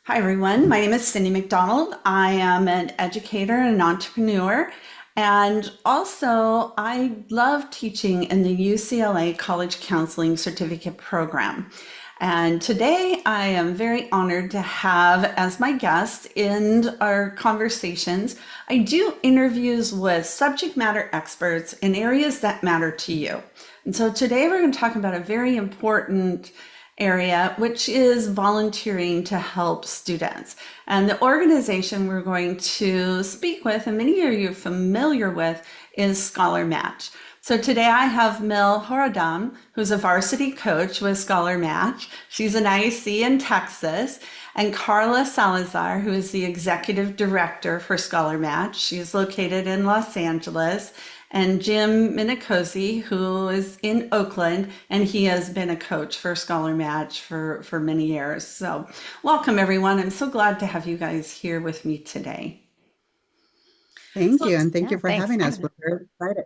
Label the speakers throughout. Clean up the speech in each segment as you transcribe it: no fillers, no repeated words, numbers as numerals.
Speaker 1: Hi, everyone. My name is Cyndy McDonald. I am an educator and an entrepreneur. And also, I love teaching in the UCLA College Counseling Certificate Program. And today I am very honored to have as my guest in our conversations. I do interviews with subject matter experts in areas that matter to you. And so today we're going to talk about a very important area, which is volunteering to help students. And the organization we're going to speak with, and many of you are familiar with, is Scholarmatch. So today I have Mil Horadam, who's a varsity coach with Scholarmatch. She's an IC in Texas. And Karla Salazar, who is the executive director for Scholarmatch. She's located in Los Angeles. And Jim Minicozy, who is in Oakland, and he has been a coach for Scholarmatch for many years. So welcome, everyone. I'm so glad to have you guys here with me today.
Speaker 2: Thank
Speaker 1: So
Speaker 2: you, and thank
Speaker 3: Yeah,
Speaker 2: you for
Speaker 3: thanks.
Speaker 2: having us. We're very excited.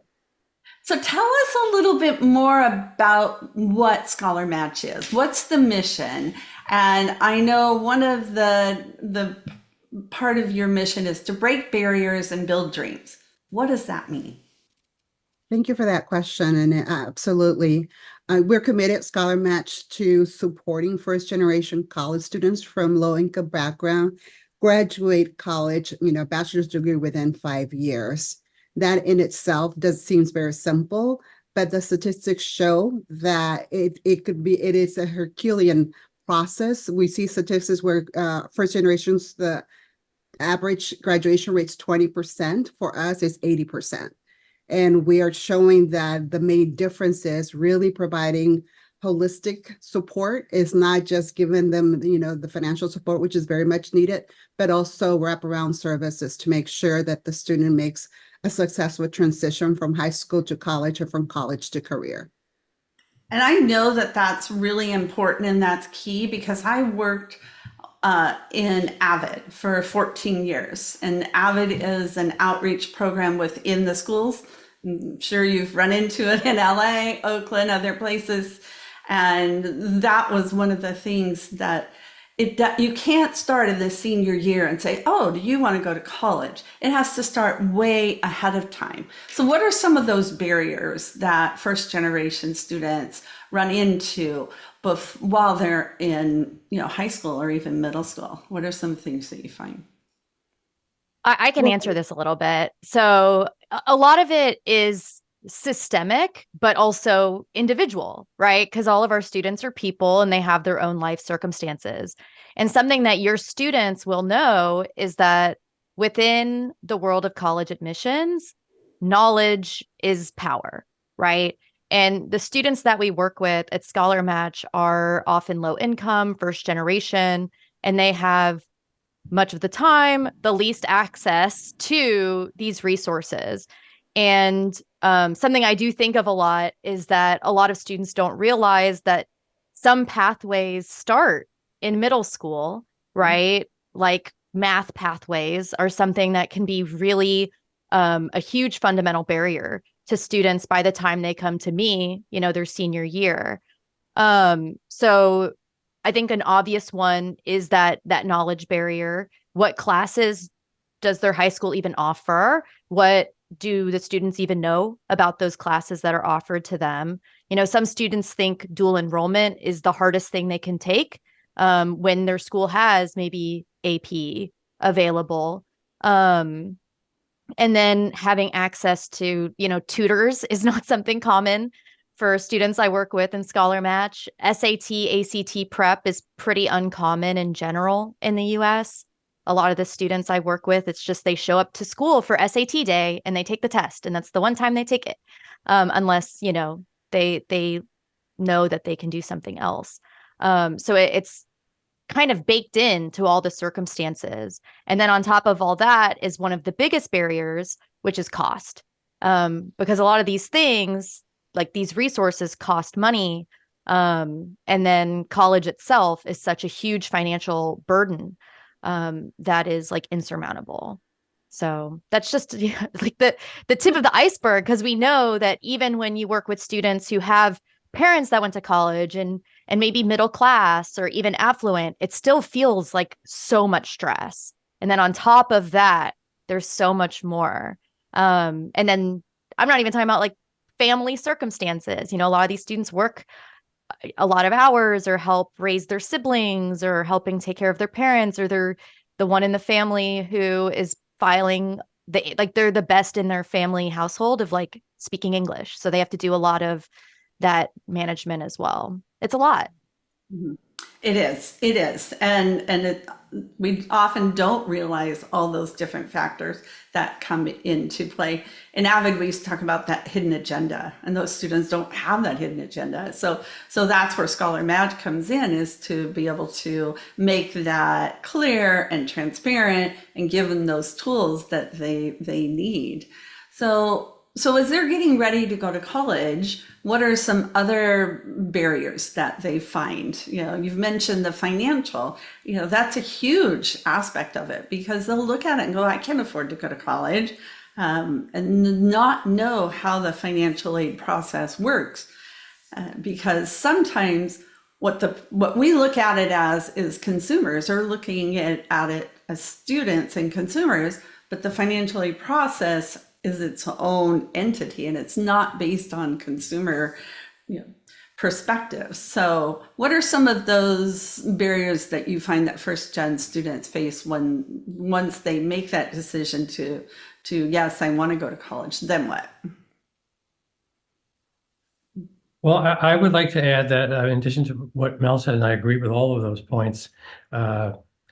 Speaker 1: So tell us a little bit more about what Scholar Match is. What's the mission? And I know one of the part of your mission is to break barriers and build dreams. What does that mean?
Speaker 2: Thank you for that question. And absolutely, we're committed, Scholar Match, to supporting first generation college students from low income background graduate college, bachelor's degree within 5 years. That in itself does seems very simple, but the statistics show that it is a Herculean process. We see statistics where first generations, the average graduation rate's 20%. For us, it's 80%. And we are showing that the main difference is really providing holistic support is not just giving them, the financial support, which is very much needed, but also wraparound services to make sure that the student makes a successful transition from high school to college or from college to career.
Speaker 1: And I know that that's really important and that's key because I worked in AVID for 14 years. And AVID is an outreach program within the schools. I'm sure you've run into it in LA, Oakland, other places. And that was one of the things that you can't start in the senior year and say, oh, do you want to go to college? It has to start way ahead of time. So what are some of those barriers that first generation students run into while they're in, high school or even middle school? What are some things that you find?
Speaker 3: I can answer this a little bit. So, a lot of it is systemic, but also individual, right? Because all of our students are people and they have their own life circumstances. And something that your students will know is that within the world of college admissions, knowledge is power, right? And the students that we work with at Scholar Match are often low income, first generation, and they have much of the time the least access to these resources. And something I do think of a lot is that a lot of students don't realize that some pathways start in middle school, right? Like math pathways are something that can be really a huge fundamental barrier to students by the time they come to me, their senior year. So I think an obvious one is that knowledge barrier. What classes does their high school even offer? What do the students even know about those classes that are offered to them? Some students think dual enrollment is the hardest thing they can take when their school has maybe AP available. And then having access to, tutors is not something common for students I work with in Scholar Match. SAT, ACT prep is pretty uncommon in general in the US. A lot of the students I work with, it's just they show up to school for SAT day and they take the test, and that's the one time they take it, unless they know that they can do something else. So it's kind of baked into all the circumstances. And then on top of all that is one of the biggest barriers, which is cost. Because a lot of these things, like these resources, cost money. And then college itself is such a huge financial burden that is like insurmountable. So that's just like the tip of the iceberg, because we know that even when you work with students who have parents that went to college and maybe middle class or even affluent, it still feels like so much stress. And then on top of that, there's so much more. And then I'm not even talking about like family circumstances. A lot of these students work a lot of hours or help raise their siblings or helping take care of their parents, or they're the one in the family who is filing they're the best in their family household of like speaking English. So they have to do a lot of that management as well. It's a lot.
Speaker 1: Mhm. It is. We often don't realize all those different factors that come into play. In Avid, we used to talk about that hidden agenda, and those students don't have that hidden agenda. So that's where Scholarmatch comes in, is to be able to make that clear and transparent and give them those tools that they need. So as they're getting ready to go to college, what are some other barriers that they find? You've mentioned the financial, that's a huge aspect of it, because they'll look at it and go, I can't afford to go to college, and not know how the financial aid process works. Because sometimes what we look at it as is consumers are looking at it as students and consumers, but the financial aid process is its own entity, and it's not based on consumer, perspectives. So what are some of those barriers that you find that first gen students face once they make that decision to yes, I want to go to college, then what?
Speaker 4: Well, I would like to add that in addition to what Mel said, and I agree with all of those points,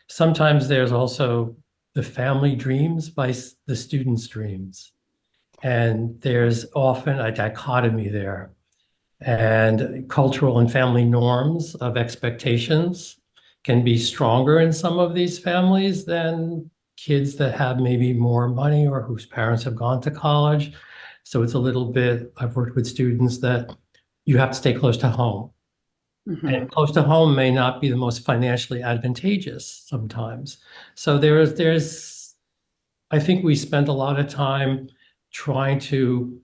Speaker 4: sometimes there's also the family dreams by the students' dreams. And there's often a dichotomy there, and cultural and family norms of expectations can be stronger in some of these families than kids that have maybe more money or whose parents have gone to college. So it's a little bit, I've worked with students that you have to stay close to home. And close to home may not be the most financially advantageous sometimes. So there's I think we spent a lot of time trying to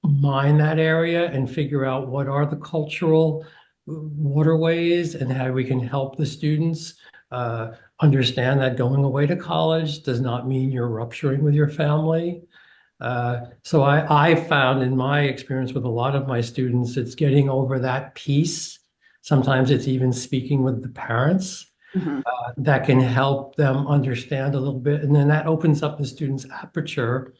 Speaker 4: mine that area and figure out what are the cultural waterways and how we can help the students understand that going away to college does not mean you're rupturing with your family. So I found in my experience with a lot of my students, it's getting over that piece. Sometimes it's even speaking with the parents that can help them understand a little bit. And then that opens up the student's aperture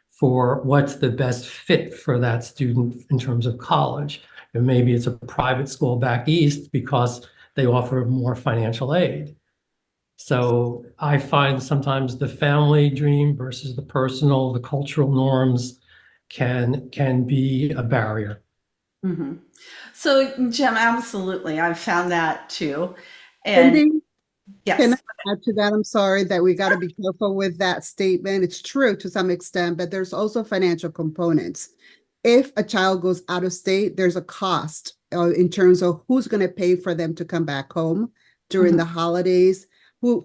Speaker 4: for what's the best fit for that student in terms of college. And maybe it's a private school back east because they offer more financial aid. So I find sometimes the family dream versus the personal, the cultural norms can be a barrier.
Speaker 1: So Jim, absolutely, I've found that too. And
Speaker 2: Cyndy, can
Speaker 1: yes.
Speaker 2: I add to that? I'm sorry that we got to be careful with that statement. It's true to some extent, but there's also financial components. If a child goes out of state, there's a cost in terms of who's going to pay for them to come back home during the holidays, who's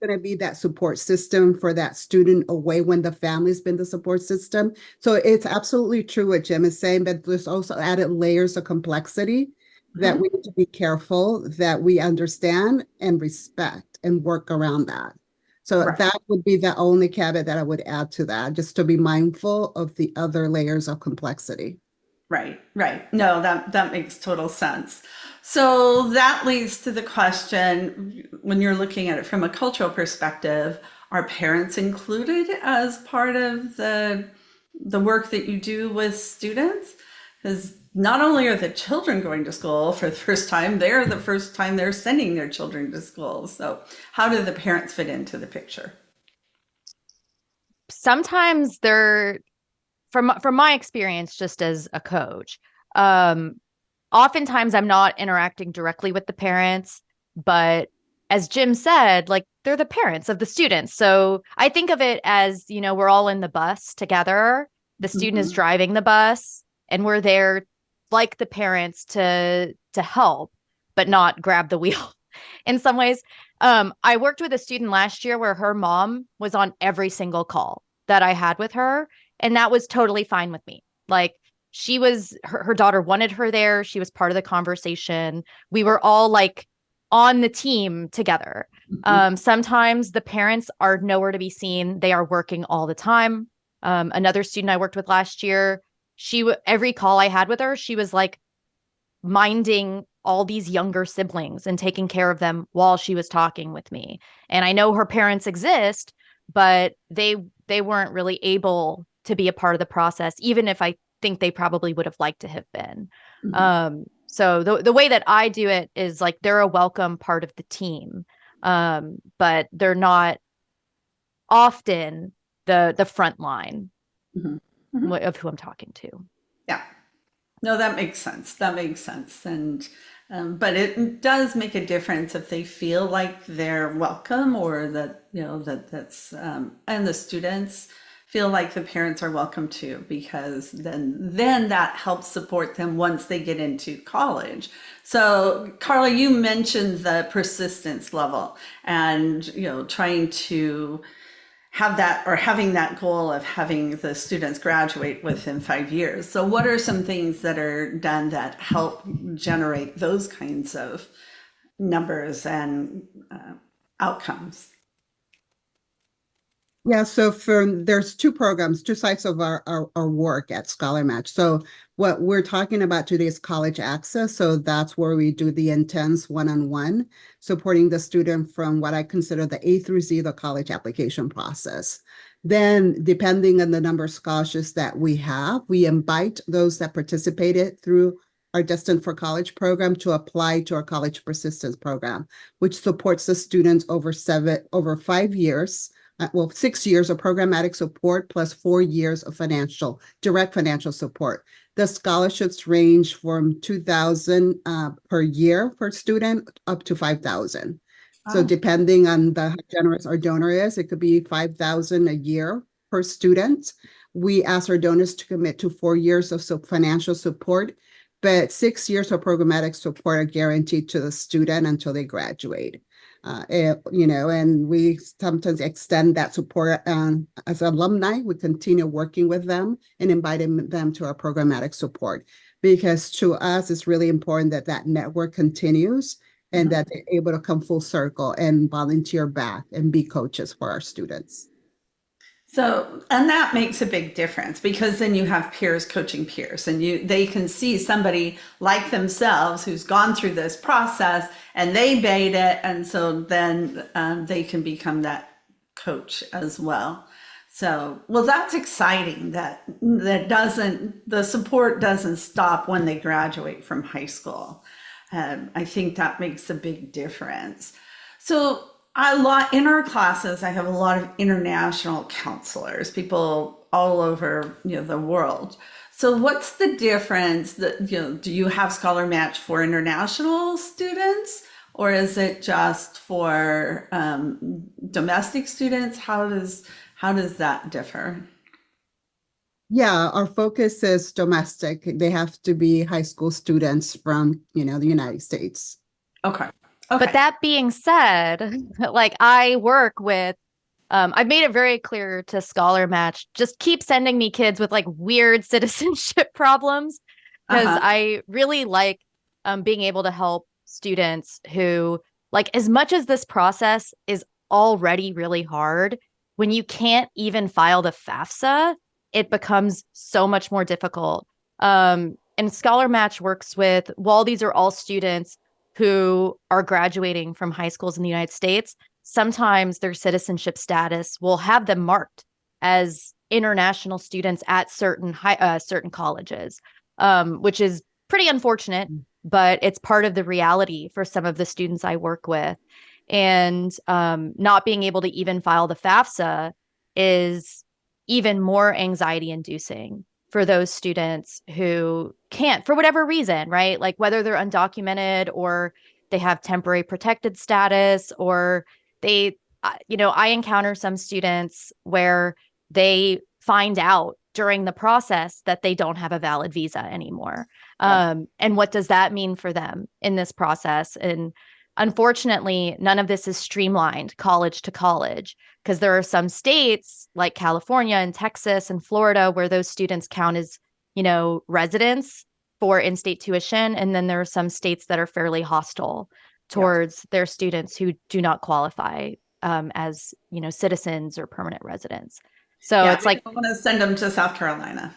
Speaker 2: going to be that support system for that student away when the family's been the support system. So it's absolutely true what Jim is saying, but there's also added layers of complexity that we need to be careful that we understand and respect and work around that. So
Speaker 1: Right.
Speaker 2: that would be the only caveat that I would add to that, just to be mindful of the other layers of complexity.
Speaker 1: Right. No, that makes total sense. So that leads to the question, when you're looking at it from a cultural perspective, are parents included as part of the work that you do with students? Because not only are the children going to school for the first time, they're the first time they're sending their children to school. So how do the parents fit into the picture?
Speaker 3: Sometimes they're from my experience just as a coach, um, oftentimes I'm not interacting directly with the parents, but as Jim said, like they're the parents of the students. So I think of it as, we're all in the bus together. The student is driving the bus and we're there like the parents to help, but not grab the wheel in some ways. I worked with a student last year where her mom was on every single call that I had with her, and that was totally fine with me. Like her daughter wanted her there. She was part of the conversation. We were all like on the team together. Sometimes the parents are nowhere to be seen. They are working all the time. Another student I worked with last year, every call I had with her, she was like minding all these younger siblings and taking care of them while she was talking with me. And I know her parents exist, but they weren't really able to be a part of the process, even if I think they probably would have liked to have been. So the way that I do it is like they're a welcome part of the team, but they're not often the front line of who I'm talking to.
Speaker 1: Yeah. No, that makes sense. That makes sense. And but it does make a difference if they feel like they're welcome, or that, you know, that's and the students feel like the parents are welcome too, because then that helps support them once they get into college. So Karla, you mentioned the persistence level, and, you know, trying to have that, or having that goal of having the students graduate within 5 years. So what are some things that are done that help generate those kinds of numbers and outcomes?
Speaker 2: Yeah, so there's two programs, two sides of our work at Scholarmatch. So what we're talking about today is college access. So that's where we do the intense one-on-one, supporting the student from what I consider the A through Z, the college application process. Then, depending on the number of scholarships that we have, we invite those that participated through our Destined for College program to apply to our college persistence program, which supports the students over 5 years. 6 years of programmatic support plus 4 years of direct financial support. The scholarships range from $2,000 per year per student up to $5,000. So depending on how generous our donor is, it could be $5,000 a year per student. We ask our donors to commit to 4 years of financial support, but 6 years of programmatic support are guaranteed to the student until they graduate. And we sometimes extend that support as alumni. We continue working with them and inviting them to our programmatic support, because to us, it's really important that that network continues and that they're able to come full circle and volunteer back and be coaches for our students.
Speaker 1: So, and that makes a big difference, because then you have peers coaching peers, and they can see somebody like themselves who's gone through this process and they made it. And so then they can become that coach as well. So, well, that's exciting that the support doesn't stop when they graduate from high school. I think that makes a big difference. So, in our classes, I have a lot of international counselors, people all over, you know, the world. So what's the difference that, you know, do you have Scholarmatch for international students, or is it just for domestic students? How does that differ?
Speaker 2: Yeah, our focus is domestic. They have to be high school students from, the United States.
Speaker 1: Okay.
Speaker 3: But that being said, like I work with, I've made it very clear to Scholarmatch, just keep sending me kids with like weird citizenship problems, because I really like being able to help students who, like, as much as this process is already really hard, when you can't even file the FAFSA, it becomes so much more difficult. And Scholarmatch works with, while these are all students who are graduating from high schools in the United States, sometimes their citizenship status will have them marked as international students at certain colleges, which is pretty unfortunate, but it's part of the reality for some of the students I work with. And not being able to even file the FAFSA is even more anxiety inducing for those students who can't, for whatever reason, right? Like whether they're undocumented or they have temporary protected status, or I encounter some students where they find out during the process that they don't have a valid visa anymore. And what does that mean for them in this process? And unfortunately, none of this is streamlined college to college, because there are some states like California and Texas and Florida where those students count as residents for in-state tuition. And then there are some states that are fairly hostile towards their students who do not qualify as, citizens or permanent residents. So
Speaker 1: Yeah,
Speaker 3: it's
Speaker 1: we
Speaker 3: like,
Speaker 1: don't want to send them to South Carolina.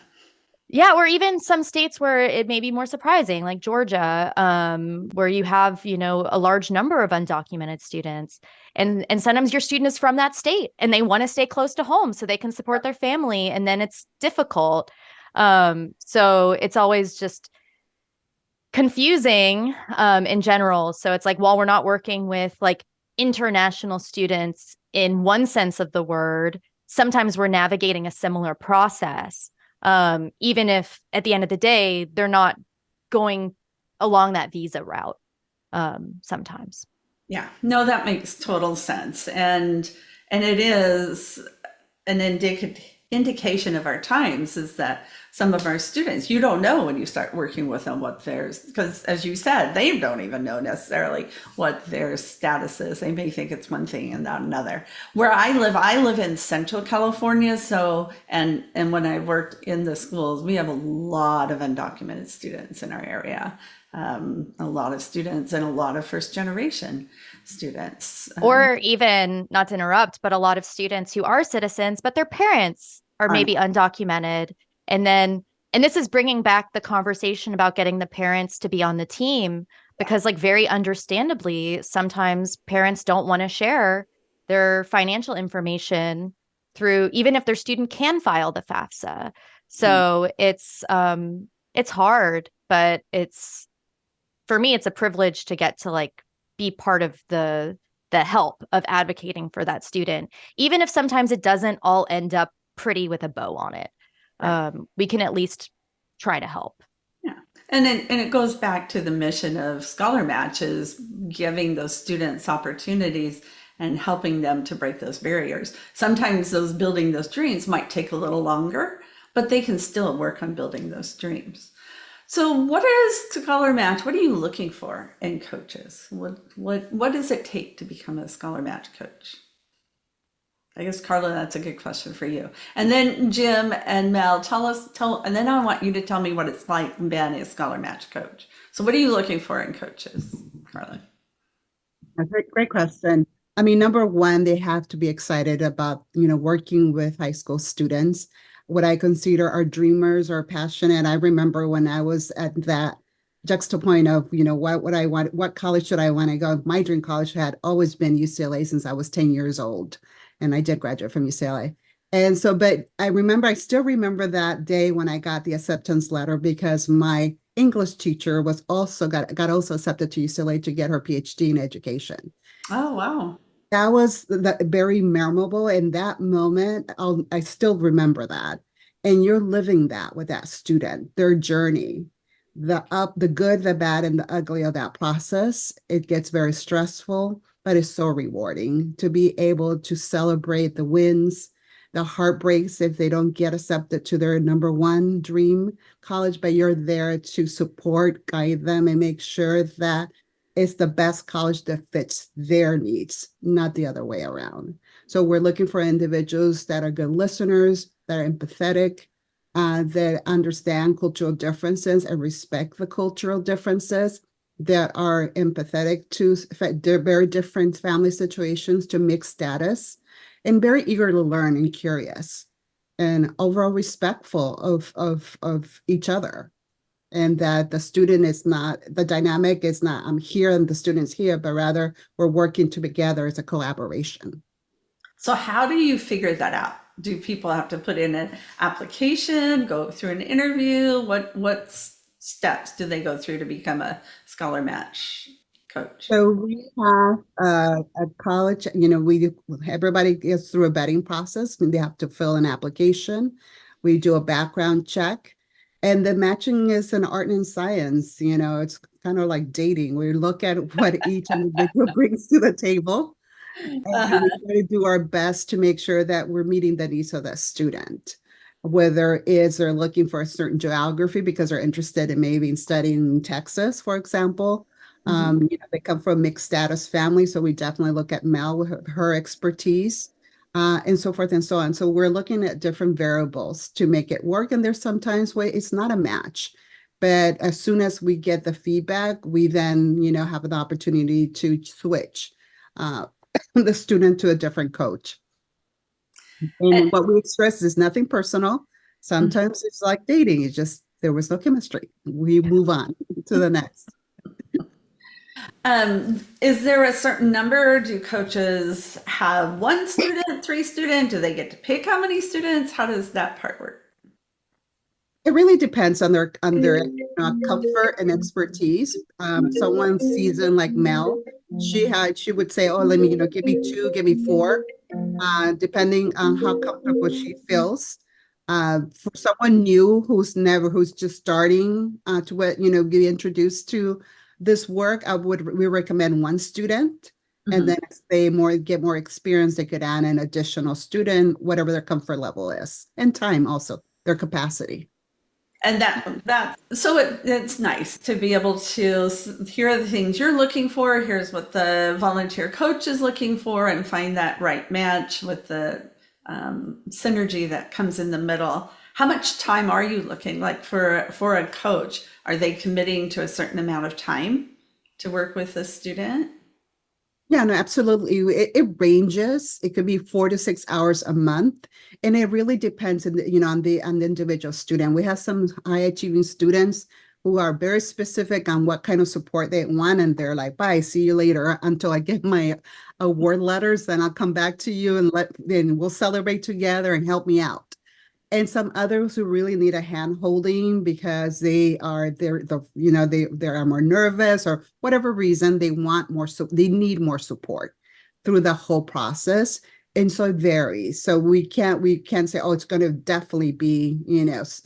Speaker 3: yeah, or even some states where it may be more surprising, like Georgia, where you have, a large number of undocumented students. And sometimes your student is from that state and they want to stay close to home so they can support their family. And then it's difficult. So it's always just confusing in general. So it's like, while we're not working with like international students in one sense of the word, sometimes we're navigating a similar process, even if at the end of the day, they're not going along that visa route sometimes.
Speaker 1: Yeah, no, that makes total sense. And it is an indication of our times is that some of our students, you don't know when you start working with them what theirs, because as you said, they don't even know necessarily what their status is. They may think it's one thing and not another. Where I live in Central California, so and when I worked in the schools, we have a lot of undocumented students in our area. A lot of students and a lot of first generation students.
Speaker 3: Or even, not to interrupt, but a lot of students who are citizens, but their parents are
Speaker 1: Aren't.
Speaker 3: maybe undocumented. And then, and this is bringing back the conversation about getting the parents to be on the team, because, like, very understandably, sometimes parents don't want to share their financial information through, even if their student can file the FAFSA. So it's hard, but for me, it's a privilege to get to like be part of the help of advocating for that student, even if sometimes it doesn't all end up pretty with a bow on it.
Speaker 1: Right.
Speaker 3: We can at least try to help.
Speaker 1: Yeah. And it goes back to the mission of Scholarmatch is giving those students opportunities and helping them to break those barriers. Sometimes those building those dreams might take a little longer, but they can still work on building those dreams. So what is Scholarmatch? What are you looking for in coaches? What does it take to become a Scholarmatch coach? I guess Karla, that's a good question for you. And then Jim and Mel, and then I want you to tell me what it's like being a Scholar Match coach. So what are you looking for in coaches, Karla?
Speaker 2: A great question. I mean, number one, they have to be excited about, working with high school students. What I consider are dreamers or passionate. I remember when I was at that juxtapoint of, what would I want, what college should I want to go? My dream college had always been UCLA since I was 10 years old. And I did graduate from UCLA. And so, but I still remember that day when I got the acceptance letter because my English teacher got also accepted to UCLA to get her PhD in education.
Speaker 1: Oh, wow.
Speaker 2: That was very memorable. In that moment, I still remember that. And you're living that with that student, their journey, the good, the bad, and the ugly of that process. It gets very stressful, but it's so rewarding to be able to celebrate the wins, the heartbreaks if they don't get accepted to their number one dream college, but you're there to support, guide them, and make sure that it's the best college that fits their needs, not the other way around. So we're looking for individuals that are good listeners, that are empathetic, that understand cultural differences and respect the cultural differences, that are empathetic to their very different family situations, to mixed status, and very eager to learn and curious, and overall respectful of each other. And that the dynamic is not, I'm here and the student's here, but rather we're working together as a collaboration.
Speaker 1: So how do you figure that out? Do people have to put in an application, go through an interview? What steps do they go through to become a Scholar Match coach?
Speaker 2: So we have a college, everybody gets through a vetting process. They have to fill an application. We do a background check. And the matching is an art and science, it's kind of like dating. We look at what each individual brings to the table. And we try to do our best to make sure that we're meeting the needs of that student. Whether it's they're looking for a certain geography because they're interested in maybe studying Texas, for example. They come from a mixed status family, so we definitely look at Mel with her expertise. and so forth and so on. So we're looking at different variables to make it work. And there's sometimes where it's not a match. But as soon as we get the feedback, we then, have an opportunity to switch the student to a different coach. And what we express is nothing personal. Sometimes it's like dating. It's just there was no chemistry. We move on to the next.
Speaker 1: Is there a certain number? Do coaches have one student, three student? Do they get to pick how many students? How does that part work?
Speaker 2: It really depends on their comfort and expertise. Someone seasoned like Mel, she would say, "Oh, let me give me two, give me four," depending on how comfortable she feels. For someone new who's just starting to be introduced to this work, we recommend one student, and then as they get more experience, they could add an additional student, whatever their comfort level is, and time also their capacity.
Speaker 1: And it's nice to be able to here are the things you're looking for. Here's what the volunteer coach is looking for, and find that right match with the synergy that comes in the middle. How much time are you looking like for a coach? Are they committing to a certain amount of time to work with the student?
Speaker 2: Yeah, no, absolutely. It ranges. It could be 4 to 6 hours a month, and it really depends on the individual student. We have some high achieving students who are very specific on what kind of support they want, and they're like, "Bye, see you later." Until I get my award letters, then I'll come back to you then we'll celebrate together and help me out. And some others who really need a hand holding because they are more nervous or whatever reason they want more, so they need more support through the whole process. And so it varies. So we can't say, oh, it's going to definitely be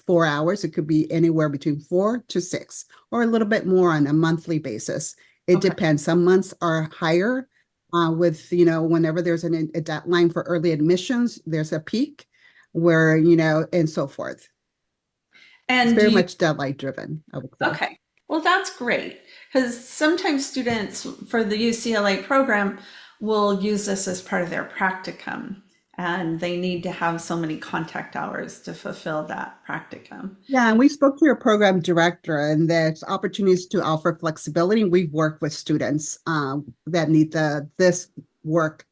Speaker 2: 4 hours. It could be anywhere between 4 to 6 or a little bit more on a monthly basis. It depends. Some months are higher with whenever there's a deadline for early admissions, there's a peak where, and so forth.
Speaker 1: And
Speaker 2: it's very much deadline driven, I would say.
Speaker 1: Okay, well, that's great because sometimes students for the UCLA program will use this as part of their practicum, and they need to have so many contact hours to fulfill that practicum.
Speaker 2: Yeah, and we spoke to your program director, and there's opportunities to offer flexibility. We've worked with students that need this work.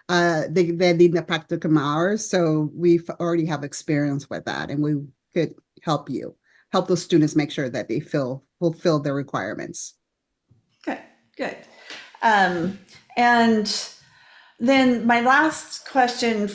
Speaker 2: They need the practicum hours, so we've already have experience with that, and we could help those students make sure that they fulfill their requirements.
Speaker 1: Good. And then my last question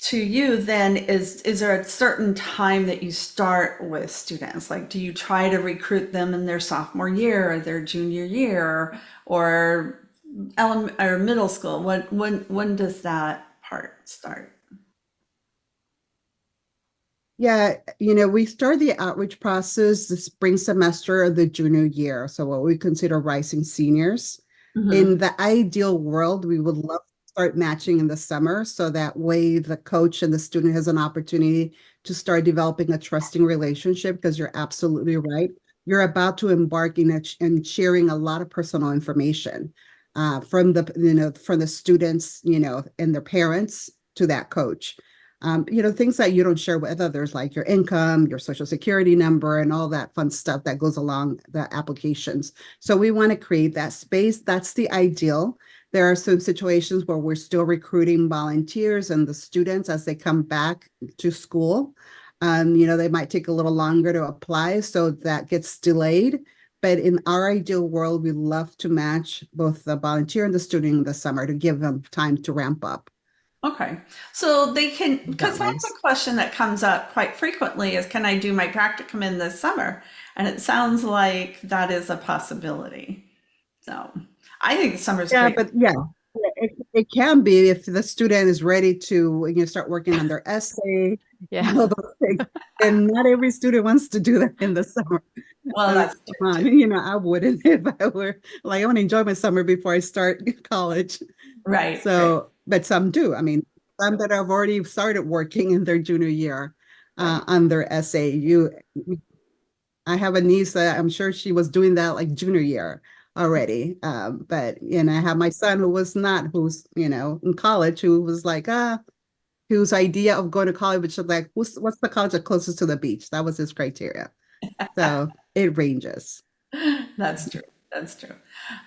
Speaker 1: to you then is there a certain time that you start with students? Like, do you try to recruit them in their sophomore year or their junior year or middle school? When does that part start?
Speaker 2: Yeah, we start the outreach process the spring semester of the junior year. So what we consider rising seniors. In the ideal world, we would love to start matching in the summer. So that way the coach and the student has an opportunity to start developing a trusting relationship, because you're absolutely right. You're about to embark in sharing a lot of personal information from the students, and their parents to that coach. Things that you don't share with others, like your income, your social security number, and all that fun stuff that goes along the applications. So we want to create that space. That's the ideal. There are some situations where we're still recruiting volunteers and the students as they come back to school. They might take a little longer to apply, so that gets delayed. But in our ideal world, we love to match both the volunteer and the student in the summer to give them time to ramp up.
Speaker 1: Okay, so they can, because that's a question that comes up quite frequently is, can I do my practicum in this summer? And it sounds like that is a possibility. So I think the summer's great.
Speaker 2: But it can be if the student is ready to start working on their essay.
Speaker 3: Yeah.
Speaker 2: Those things. And not every student wants to do that in the summer.
Speaker 1: Well, that's
Speaker 2: I wouldn't if I were like, I want to enjoy my summer before I start college.
Speaker 1: right.
Speaker 2: So, but some do. I mean, some that have already started working in their junior year on their essay. I have a niece that I'm sure she was doing that like junior year already. But I have my son who's in college, who was like, whose idea of going to college was like, what's the college that's closest to the beach? That was his criteria. So it ranges.
Speaker 1: That's true. That's true.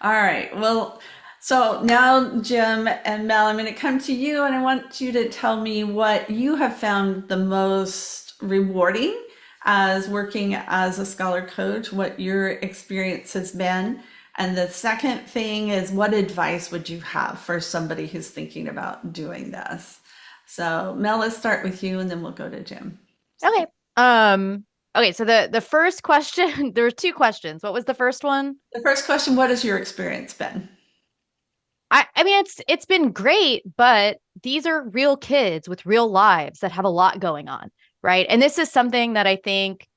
Speaker 1: All right. Well, so now, Jim and Mel, I'm going to come to you and I want you to tell me what you have found the most rewarding as working as a scholar coach, what your experience has been. And the second thing is, what advice would you have for somebody who's thinking about doing this? So, Mel, let's start with you and then we'll go to Jim.
Speaker 3: Okay. Okay, so the first question, there were two questions. What was the first one?
Speaker 1: The first question, what has your experience been?
Speaker 3: I mean it's been great, but these are real kids with real lives that have a lot going on, right? And this is something that I think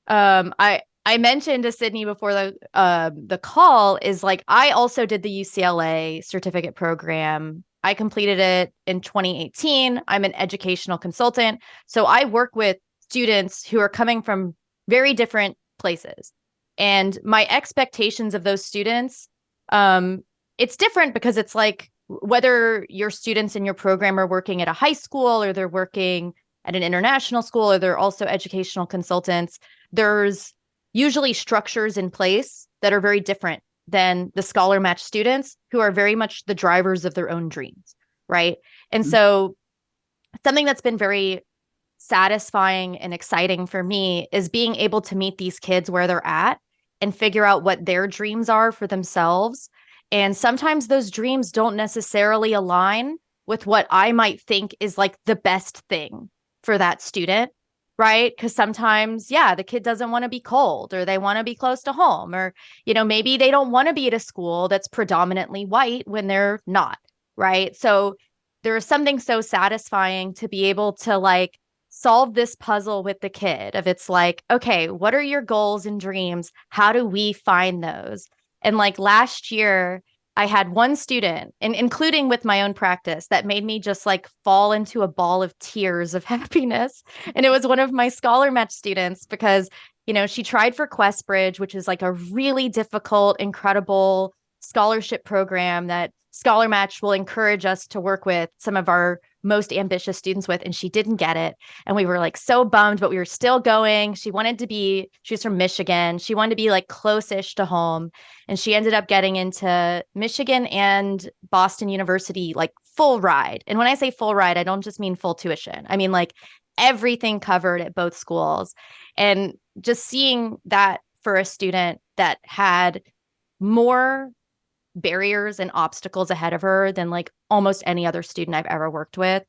Speaker 3: I mentioned to Cyndy before the call is like I also did the UCLA certificate program. I completed it in 2018. I'm an educational consultant, so I work with students who are coming from very different places. And my expectations of those students, it's different because it's like whether your students in your program are working at a high school or they're working at an international school or they're also educational consultants, there's usually structures in place that are very different than the Scholarmatch students who are very much the drivers of their own dreams, right? And so something that's been very satisfying and exciting for me is being able to meet these kids where they're at and figure out what their dreams are for themselves. And sometimes those dreams don't necessarily align with what I might think is like the best thing for that student, right? Because sometimes, yeah, the kid doesn't want to be cold or they want to be close to home, or, maybe they don't want to be at a school that's predominantly white when they're not, right? So there is something so satisfying to be able to like solve this puzzle with the kid of it's like, okay, what are your goals and dreams? How do we find those? And like last year, I had one student, and including with my own practice, that made me just like fall into a ball of tears of happiness. And it was one of my Scholarmatch students because, she tried for QuestBridge, which is like a really difficult, incredible scholarship program that Scholarmatch will encourage us to work with some of our most ambitious students with, and she didn't get it. And we were like so bummed, but we were still going. She was from Michigan. She wanted to be like close-ish to home. And she ended up getting into Michigan and Boston University, like full ride. And when I say full ride, I don't just mean full tuition. I mean like everything covered at both schools. And just seeing that for a student that had more barriers and obstacles ahead of her than like almost any other student I've ever worked with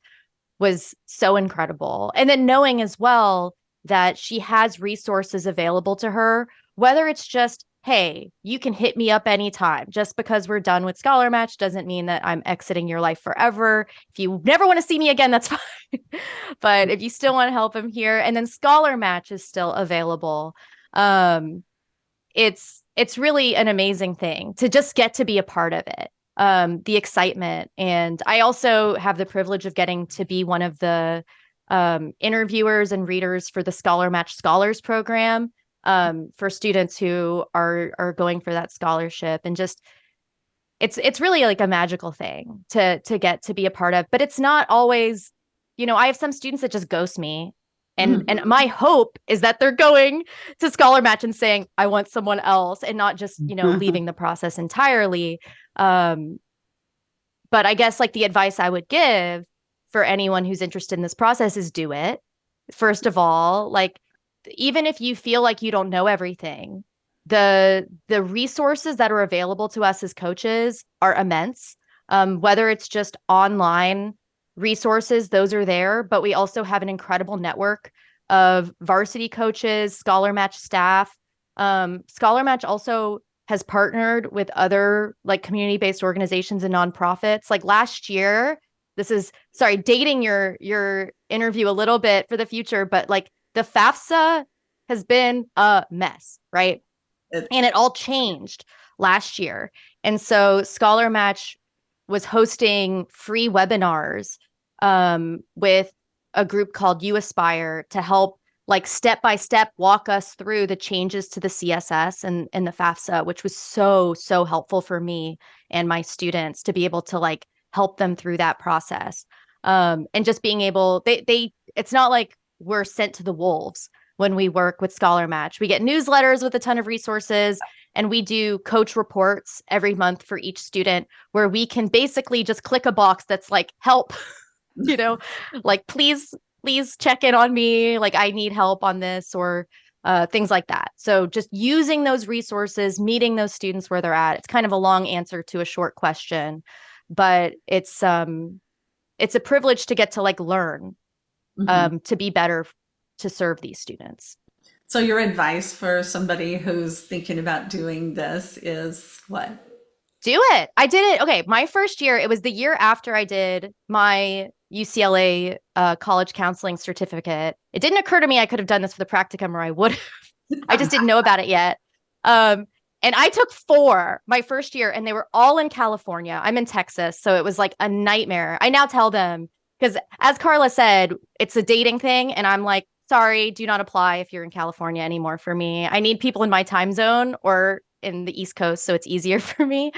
Speaker 3: was so incredible. And then knowing as well that she has resources available to her, whether it's just, hey, you can hit me up anytime. Just because we're done with Scholarmatch doesn't mean that I'm exiting your life forever. If you never want to see me again, that's fine. But if you still want to help, I'm here. And then Scholarmatch is still available. It's really an amazing thing to just get to be a part of it. The excitement. And I also have the privilege of getting to be one of the interviewers and readers for the Scholarmatch Scholars Program for students who are going for that scholarship. And just it's really like a magical thing to get to be a part of. But it's not always, I have some students that just ghost me. And my hope is that they're going to Scholarmatch and saying, I want someone else, and not just, leaving the process entirely. But I guess like the advice I would give for anyone who's interested in this process is do it. First of all, like, even if you feel like you don't know everything, the resources that are available to us as coaches are immense. Whether it's just online resources, those are there, but we also have an incredible network of varsity coaches, Scholarmatch staff. Scholarmatch also has partnered with other like community-based organizations and nonprofits. Like last year, this is dating your interview a little bit for the future, but like the FAFSA has been a mess, right? And it all changed last year. And so Scholarmatch was hosting free webinars with a group called You Aspire to help like step by step walk us through the changes to the CSS and the FAFSA, which was so, so helpful for me and my students to be able to like help them through that process. And just being able, it's not like we're sent to the wolves when we work with Scholarmatch. We get newsletters with a ton of resources, and we do coach reports every month for each student where we can basically just click a box that's like, help, you know, like, please check in on me. Like, I need help on this, or things like that. So just using those resources, meeting those students where they're at. It's kind of a long answer to a short question, but it's a privilege to get to like learn to be better to serve these students.
Speaker 1: So your advice for somebody who's thinking about doing this is what?
Speaker 3: Do it. I did it. Okay. My first year, it was the year after I did my UCLA college counseling certificate. It didn't occur to me I could have done this for the practicum, or I would have. I just didn't know about it yet. And I took 4 my first year, and they were all in California. I'm in Texas, so it was like a nightmare. I now tell them, because as Karla said, it's a dating thing. And I'm like, sorry, do not apply if you're in California anymore for me. I need people in my time zone or in the East Coast, so it's easier for me.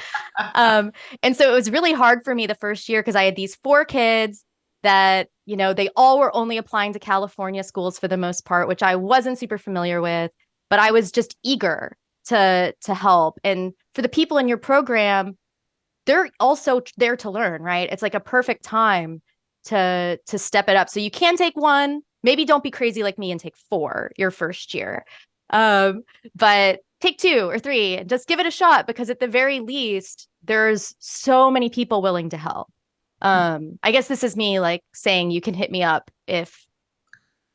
Speaker 3: And so it was really hard for me the first year because I had these 4 kids that, you know, they all were only applying to California schools for the most part, which I wasn't super familiar with, but I was just eager to help. And for the people in your program, they're also there to learn, right? It's like a perfect time to step it up. So you can take 1, maybe don't be crazy like me and take 4 your first year. But take 2 or 3 and just give it a shot, because at the very least, there's so many people willing to help. I guess this is me like saying you can hit me up if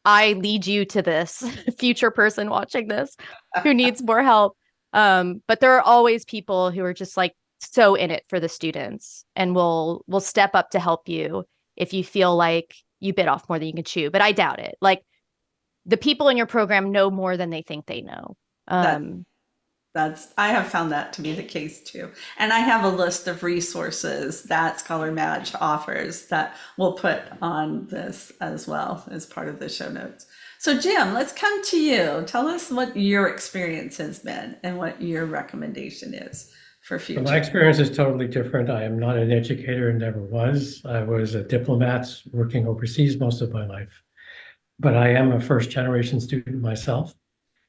Speaker 3: I lead you to this future person watching this who needs more help. But there are always people who are just like so in it for the students, and will step up to help you if you feel like you bit off more than you can chew. But I doubt it. Like, the people in your program know more than they think they know.
Speaker 1: That I have found that to be the case too. And I have a list of resources that Scholarmatch offers that we'll put on this as well as part of the show notes. So Jim, let's come to you. Tell us what your experience has been and what your recommendation is for
Speaker 4: So my
Speaker 1: future.
Speaker 4: experience is totally different. I am not an educator and never was. I was a diplomat working overseas most of my life, but I am a first generation student myself.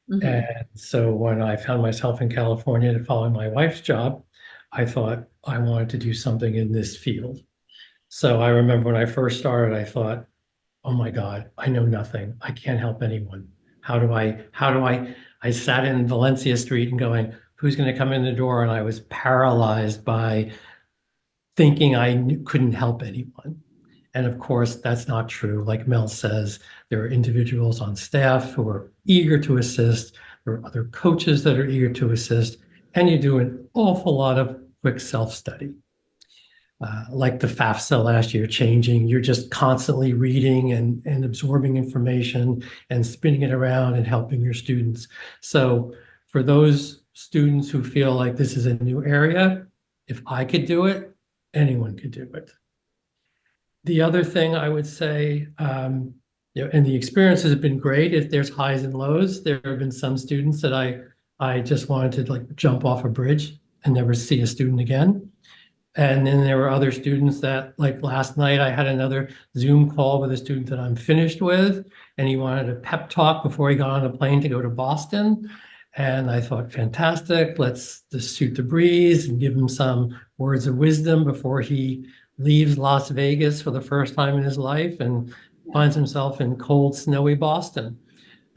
Speaker 1: Mhm.
Speaker 4: And so when I found myself in California following my wife's job, I thought I wanted to do something in this field. So I remember when I first started, I thought, oh my God, I know nothing. I can't help anyone. I sat in Valencia Street and going, who's going to come in the door? And I was paralyzed by thinking couldn't help anyone. And of course, that's not true. Like Mel says, there are individuals on staff who are eager to assist. There are other coaches that are eager to assist. And you do an awful lot of quick self-study. Like the FAFSA last year changing, you're just constantly reading and absorbing information and spinning it around and helping your students. So for those students who feel like this is a new area, if I could do it, anyone could do it. The other thing I would say, and the experience has been great. If there's highs and lows, there have been some students that I just wanted to like jump off a bridge and never see a student again. And then there were other students that, like last night, I had another Zoom call with a student that I'm finished with, and he wanted a pep talk before he got on a plane to go to Boston. And I thought, fantastic, let's just shoot the breeze and give him some words of wisdom before he leaves Las Vegas for the first time in his life and finds himself in cold, snowy Boston.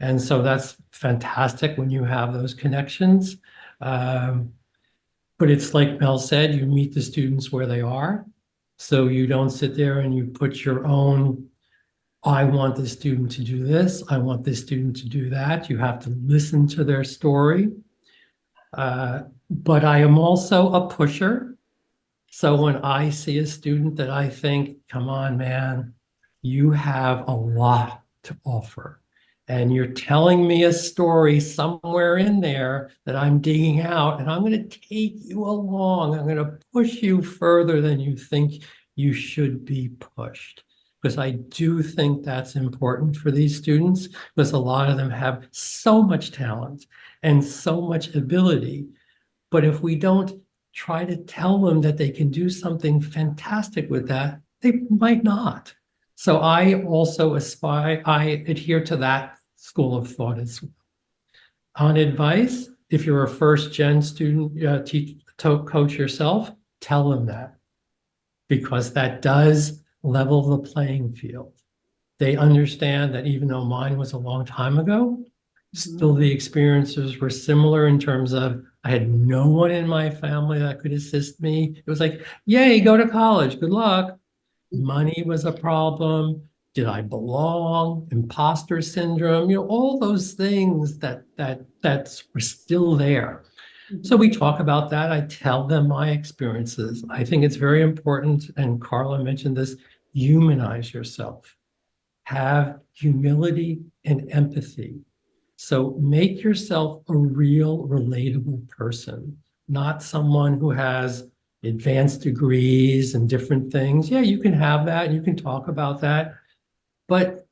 Speaker 4: And so that's fantastic when you have those connections. But it's like Mel said, you meet the students where they are. So you don't sit there and you put your own, I want this student to do this, I want this student to do that. You have to listen to their story. But I am also a pusher. So when I see a student that I think, come on, man, you have a lot to offer. And you're telling me a story somewhere in there that I'm digging out, and I'm going to take you along. I'm going to push you further than you think you should be pushed. because I do think that's important for these students, because a lot of them have so much talent and so much ability. But if we don't try to tell them that they can do something fantastic with that, they might not. So I also I adhere to that school of thought as well. On advice, if you're a first gen student, coach yourself, tell them that, because that does level the playing field. They understand that even though mine was a long time ago, still the experiences were similar in terms of I had no one in my family that could assist me. It was like, yay, go to college, good luck. Money was a problem. Did I belong? Imposter syndrome, all those things that were still there. So we talk about that. I tell them my experiences. I think it's very important, and Karla mentioned this, humanize yourself. Have humility and empathy. So make yourself a real, relatable person, not someone who has advanced degrees and different things. Yeah, you can have that, you can talk about that, but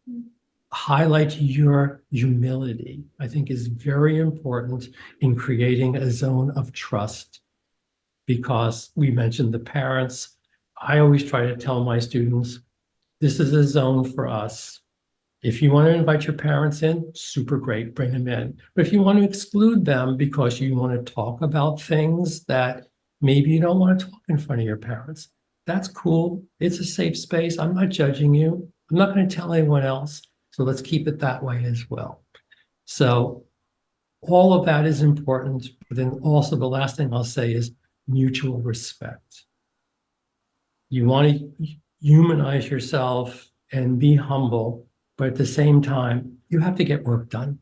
Speaker 4: highlight your humility, I think, is very important in creating a zone of trust. Because we mentioned the parents, I always try to tell my students, this is a zone for us. If you want to invite your parents in, super great, bring them in. But if you want to exclude them because you want to talk about things that maybe you don't want to talk in front of your parents, that's cool. It's a safe space. I'm not judging you. I'm not going to tell anyone else. So let's keep it that way as well. So all of that is important. But then also the last thing I'll say is mutual respect. You want to humanize yourself and be humble, but at the same time, you have to get work done.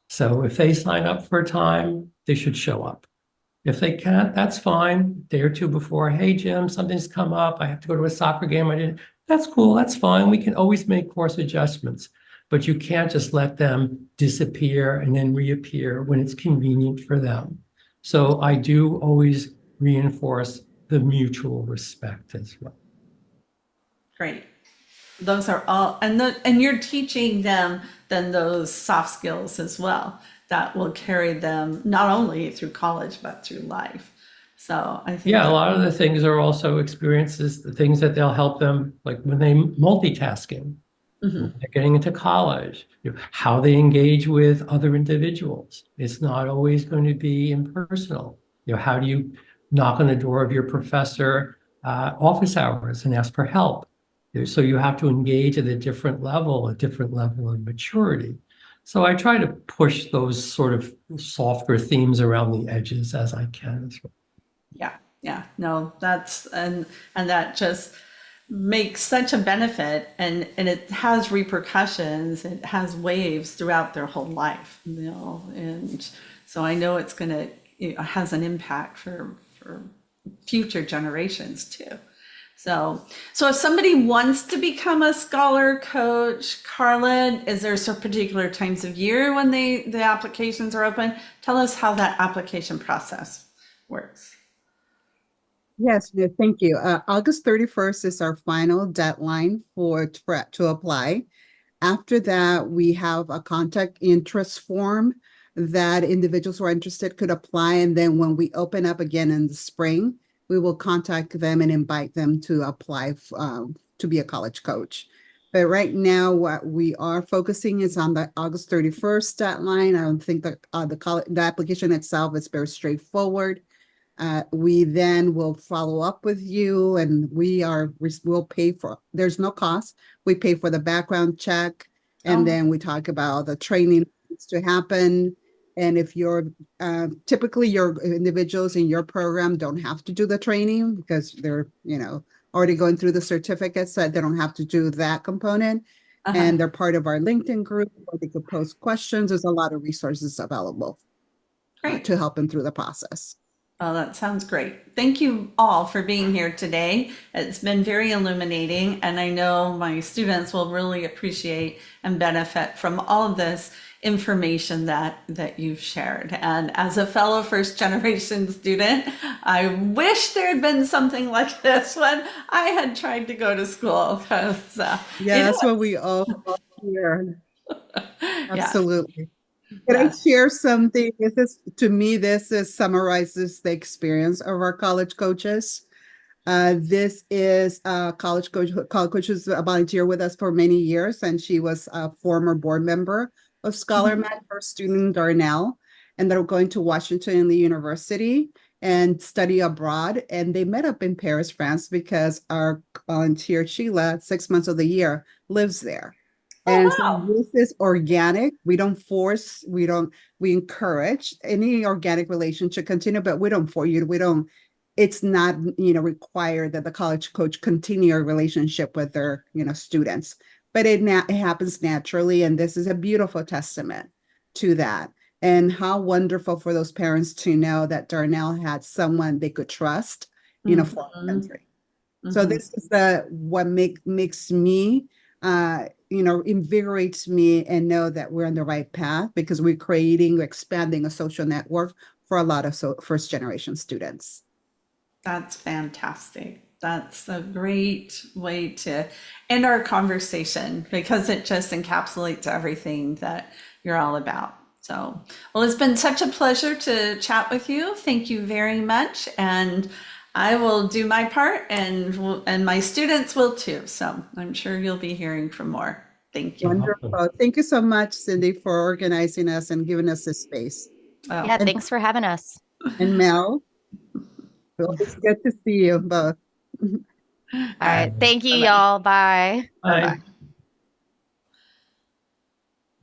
Speaker 4: So if they sign up for a time, they should show up. If they can't, that's fine. A day or two before, hey, Jim, something's come up. I have to go to a soccer game. I didn't. That's cool. That's fine. We can always make course adjustments, but you can't just let them disappear and then reappear when it's convenient for them. So I do always reinforce the mutual respect as well.
Speaker 1: Great. Those are all, and you're teaching them then those soft skills as well that will carry them not only through college but through life. So I think
Speaker 4: Yeah, a
Speaker 1: that,
Speaker 4: lot of the things are also experiences, the things that they'll help them, like when they multitasking, when they're getting into college, how they engage with other individuals. It's not always going to be impersonal. How do you knock on the door of your professor office hours and ask for help? So you have to engage at a different level of maturity. So I try to push those sort of softer themes around the edges as I can as well.
Speaker 1: yeah, no, that's, and that just makes such a benefit, and it has repercussions, it has waves throughout their whole life, and so I know it's gonna, it has an impact for future generations too. So if somebody wants to become a scholar coach, Karla, is there some particular times of year when the applications are open? Tell us how that application process works.
Speaker 2: Yes, no, thank you. August 31st is our final deadline to apply. After that, we have a contact interest form that individuals who are interested could apply. And then when we open up again in the spring, we will contact them and invite them to apply to be a college coach. But right now, what we are focusing is on the August 31st deadline. I don't think that the application itself is very straightforward. We then will follow up with you, and we'll pay for, there's no cost. We pay for the background check, and then we talk about the training that needs to happen. And if typically your individuals in your program don't have to do the training because they're, already going through the certificates, so they don't have to do that component. And they're part of our LinkedIn group where they could post questions. There's a lot of resources available to help them through the process.
Speaker 1: Oh, that sounds great. Thank you all for being here today. It's been very illuminating, and I know my students will really appreciate and benefit from all of this. information that you've shared. And as a fellow first generation student, I wish there had been something like this when I had tried to go to school, because
Speaker 2: Yeah, that's what we all hear.
Speaker 1: yeah.
Speaker 2: Absolutely. Can I
Speaker 1: Yes.
Speaker 2: share something? To me, this is summarizes the experience of our college coaches. This is a college coach who's a volunteer with us for many years, and she was a former board member of Scholarmatch for student Darnell, and they're going to Washington University and study abroad. And they met up in Paris, France, because our volunteer Sheila, 6 months of the year, lives there.
Speaker 1: Oh,
Speaker 2: And so
Speaker 1: wow.
Speaker 2: this is organic. We don't force, we encourage any organic relationship continue, but we don't for you. It's not, required that the college coach continue a relationship with their, students, but it happens naturally. And this is a beautiful testament to that. And how wonderful for those parents to know that Darnell had someone they could trust, for our
Speaker 1: Mhm.
Speaker 2: country. So
Speaker 1: Mhm.
Speaker 2: this is what makes me, invigorates me and know that we're on the right path because we're expanding a social network for a lot of first generation students.
Speaker 1: That's fantastic. That's a great way to end our conversation because it just encapsulates everything that you're all about. So, well, it's been such a pleasure to chat with you. Thank you very much. And I will do my part, and my students will too. So I'm sure you'll be hearing from more. Thank you.
Speaker 2: Wonderful. Thank you so much, Cindy, for organizing us and giving us this space.
Speaker 1: Oh,
Speaker 3: Yeah,
Speaker 2: And,
Speaker 3: thanks for having us.
Speaker 2: and Mel, it's good to see you both.
Speaker 3: All
Speaker 1: all right.
Speaker 3: right. Thank you,
Speaker 1: Bye-bye.
Speaker 3: y'all. Bye.
Speaker 1: Bye-bye.
Speaker 4: Hi.